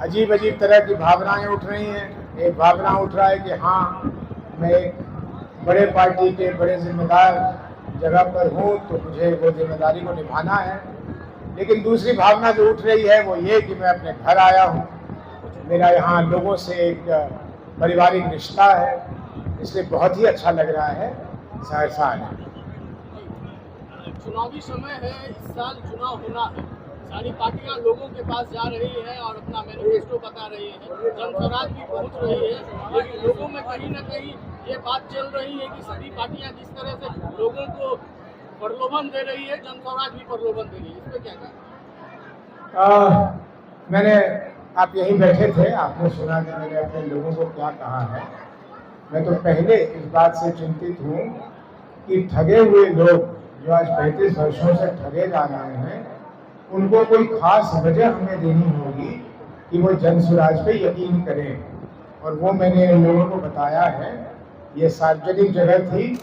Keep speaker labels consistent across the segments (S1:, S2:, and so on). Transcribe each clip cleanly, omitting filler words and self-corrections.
S1: अजीब अजीब तरह की भावनाएं उठ रही हैं। एक भावना उठ रहा है कि हाँ, मैं एक बड़े पार्टी के बड़े जिम्मेदार जगह पर हूँ तो मुझे वो जिम्मेदारी को निभाना है। लेकिन दूसरी भावना जो उठ रही है वो ये कि मैं अपने घर आया हूँ, मेरा यहाँ लोगों से एक पारिवारिक रिश्ता है, इसलिए बहुत ही अच्छा लग रहा है सहरसा आने।
S2: चुनावी समय है, इस साल चुनाव होना है, सारी पार्टियां लोगों के पास जा रही है और अपना मैनिफेस्टो बता रही है, जनस्वराज भी पहुंच रही है, लेकिन लोगों में कहीं ना कहीं ये बात चल रही है कि सभी पार्टियां जिस तरह से लोगों को प्रलोभन दे रही है, जनस्वराज भी प्रलोभन दे रही है, इस पर क्या कहना?
S1: मैंने, आप यहीं बैठे थे, आपने सुना कि मैंने अपने लोगों को क्या कहा है। मैं तो पहले इस बात से चिंतित हूँ कि ठगे हुए लोग जो आज 35 वर्षों से ठगे जा रहे हैं, उनको कोई खास वजह हमें देनी होगी कि वो जनस्वराज पे यकीन करें। और वो मैंने इन लोगों को बताया है, ये सार्वजनिक जगह थी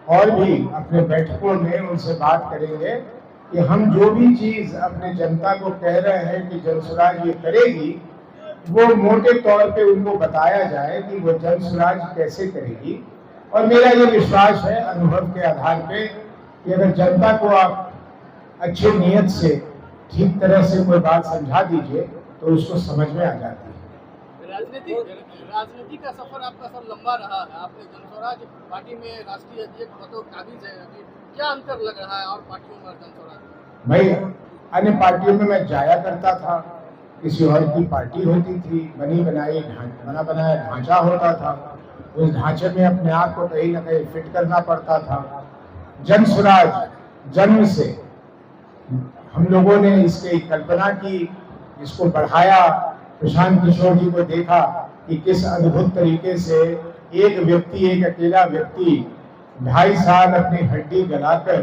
S1: और भी अपने बैठकों में उनसे बात करेंगे कि हम जो भी चीज़ अपने जनता को कह रहे हैं कि जनस्वराज ये करेगी, वो मोटे तौर पे उनको बताया जाए कि वो जनस्वराज कैसे करेगी। और मेरा ये विश्वास है अनुभव के आधार पे कि अगर जनता को आप अच्छी नीयत से ठीक तरह से कोई बात समझा दीजिए तो उसको समझ में आ जाती है।
S2: राजनीति का सफर आपका सब लंबा रहा है, आपने जनस्वराज पार्टी में राष्ट्रीय अध्यक्ष पदों काबिज है, क्या अंतर लग रहा है और पार्टियों में जनस्वराज?
S1: भाई, अन्य पार्टियों में मैं जाया करता था, किसी और की पार्टी होती थी, बना बनाया ढांचा होता था, उस ढांचे में अपने आप को कहीं ना कहीं फिट करना पड़ता था। जनस्वराज जन्म से हम लोगों ने इसकी कल्पना की, इसको बढ़ाया, प्रशांत किशोर जी को देखा कि किस अद्भुत तरीके से एक व्यक्ति, एक अकेला व्यक्ति 2.5 साल अपनी हड्डी गलाकर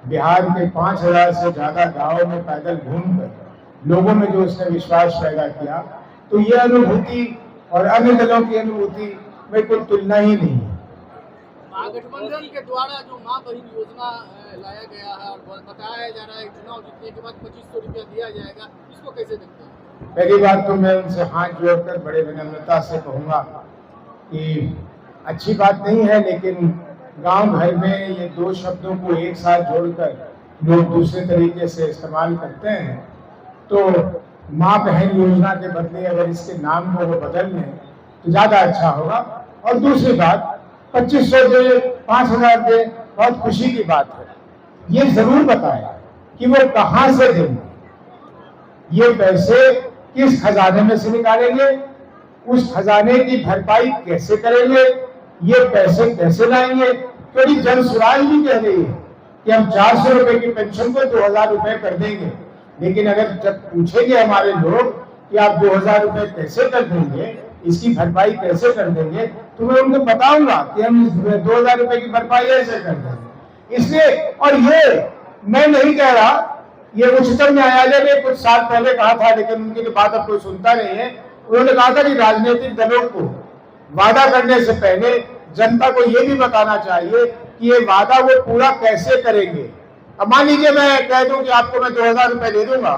S1: बिहार के 5000 से ज्यादा गांवों में पैदल घूमकर लोगों में जो उसने विश्वास पैदा किया, तो ये अनुभूति और अन्य दलों की अनुभूति में कोई तुलना ही नहीं है।
S2: महागठबंधन के द्वारा जो मां बहन योजना लाया गया है और बताया जा रहा है चुनाव जीतने के बाद 2500 रुपया दिया जाएगा, इसको कैसे देखते हैं?
S1: पहली बात तो मैं उनसे हाथ जोड़कर बड़े विनम्रता से कहूँगा कि अच्छी बात नहीं है, लेकिन गांव भर में ये दो शब्दों को एक साथ जोड़कर लोग दूसरे तरीके से इस्तेमाल करते हैं। तो माँ बहन योजना के बदले अगर इसके नाम को वो बदल लें तो ज़्यादा अच्छा होगा। और दूसरी बात, 2500 दे, 5000 दे, बहुत खुशी की बात है। ये जरूर बताएं कि वो कहाँ से देंगे, ये पैसे किस खजाने में से निकालेंगे, उस खजाने की भरपाई कैसे करेंगे, ये पैसे कैसे लाएंगे। क्योंकि जनस्वराज भी कह रही है कि हम 400 रुपए की पेंशन को 2000 रुपए कर देंगे, लेकिन अगर जब पूछेंगे हमारे लोग कि आप 2000 रुपए कैसे कर देंगे, इसकी भरपाई कैसे कर देंगे, तो मैं उनको बताऊंगा कि हम 2000 रुपए की भरपाई ऐसे कर देंगे। इसलिए, और ये मैं नहीं कह रहा, ये उच्चतम न्यायालय ने कुछ साल पहले कहा था, लेकिन उनकी तो बात अब कोई सुनता नहीं है। उन्होंने कहा था कि राजनीतिक दलों को वादा करने से पहले जनता को ये भी बताना चाहिए कि ये वादा वो पूरा कैसे करेंगे। अब मान लीजिए मैं कह दूं कि आपको मैं 2000 रुपए दे दूंगा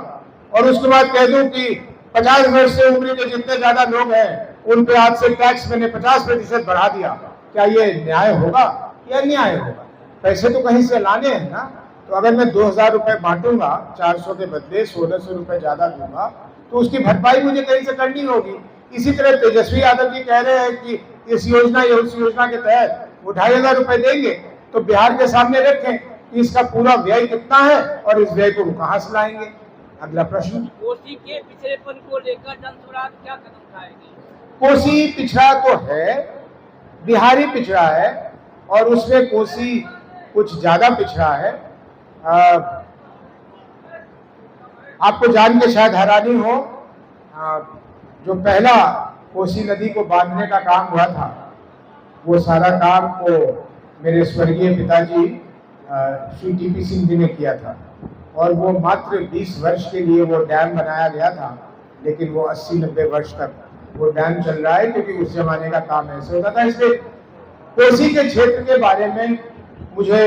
S1: और उसके बाद कह दूं कि 50 वर्ष से उम्र के जितने ज्यादा लोग हैं उन पे आज से टैक्स मैंने 50% बढ़ा दिया, क्या ये न्याय होगा या अन्याय होगा? पैसे तो कहीं से लाने हैं ना। तो अगर मैं 2000 रुपए बांटूंगा, 400 के बदले 1600 रुपए ज्यादा दूंगा, तो उसकी भरपाई मुझे कहीं से करनी होगी। इसी तरह तेजस्वी यादव जी कह रहे हैं कि इस योजना या उस योजना के तहत वो 2500 रुपए देंगे, तो बिहार के सामने रखें कि इसका पूरा व्यय कितना है और इस व्यय को वो कहां से लाएंगे। अगला प्रश्न,
S3: कोसी के पिछड़ेपन को लेकर जनस्वराज क्या कदम उठाएगी? कोसी
S1: पिछड़ा तो है, बिहारी पिछड़ा है और उसमें कोसी कुछ ज्यादा पिछड़ा है। आपको जान के शायद हैरानी हो, जो पहला कोसी नदी को बांधने का काम हुआ था, वो सारा काम को मेरे स्वर्गीय पिताजी श्री टीपी सिंह जी ने किया था और वो मात्र 20 वर्ष के लिए वो डैम बनाया गया था, लेकिन वो 80-90 वर्ष तक वो डैम चल रहा है, क्योंकि उस जमाने का काम ऐसे होता था। इसलिए कोसी के क्षेत्र के बारे में मुझे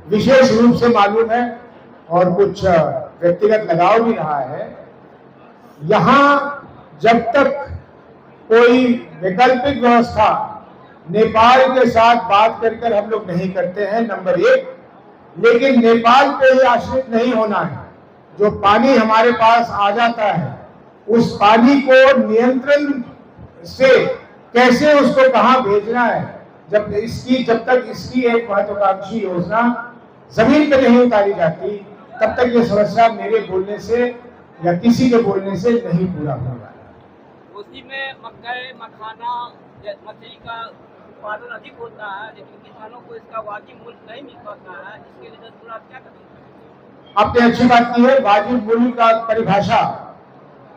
S1: विशेष रूप से मालूम है और कुछ व्यक्तिगत लगाव भी रहा है। यहाँ जब तक कोई वैकल्पिक व्यवस्था नेपाल के साथ बात कर हम लोग नहीं करते हैं, नंबर 1। लेकिन नेपाल पे ही आश्रित नहीं होना है। जो पानी हमारे पास आ जाता है उस पानी को नियंत्रण से कैसे उसको कहां भेजना है, जब तक इसकी एक महत्वाकांक्षी योजना जमीन पे नहीं उतारी जाती, तब तक ये समस्या मेरे बोलने से या किसी के बोलने से नहीं पूरा होगा।
S3: उसी में मकई, मखाना, मछली का उत्पादन अधिक होता है, लेकिन किसानों को इसका वाजिब मूल्य नहीं मिल पाता है। इसके लिए जन क्या कदम उठाएंगे?
S1: आपने अच्छी बात की है। वाजिब मूल्य का परिभाषा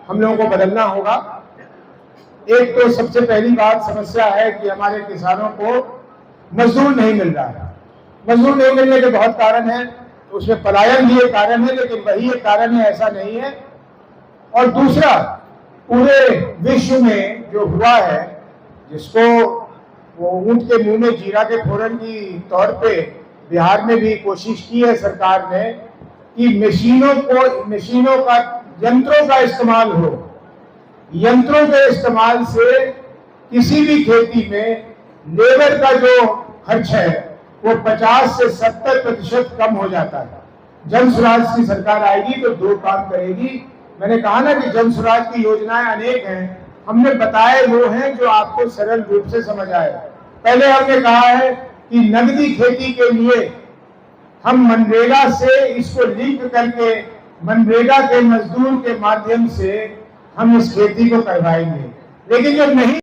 S1: हम लोगों को बदलना होगा। एक तो सबसे पहली बात समस्या है कि हमारे किसानों को मजदूर नहीं मिल रहा है। मजदूर नहीं मिलने के बहुत कारण है, तो उसमें पलायन भी एक कारण है, लेकिन वही एक कारण है ऐसा नहीं है। और दूसरा, पूरे विश्व में जो हुआ है, जिसको वो ऊंट के मुंह में जीरा के फोरन की तौर पे बिहार में भी कोशिश की है सरकार ने कि मशीनों का, यंत्रों का इस्तेमाल हो। यंत्रों के इस्तेमाल से किसी भी खेती में लेबर का जो खर्च है वो 50 से 70% कम हो जाता है। जन स्वराज की सरकार आएगी तो 2 काम करेगी। मैंने कहा ना कि जन स्वराज की योजनाएं अनेक हैं, हमने बताए वो हैं जो आपको सरल रूप से समझ आए। पहले हमने कहा है कि नगदी खेती के लिए हम मनरेगा से इसको लिंक करके मनरेगा के मजदूर के माध्यम से हम इस खेती को करवाएंगे। लेकिन जब नहीं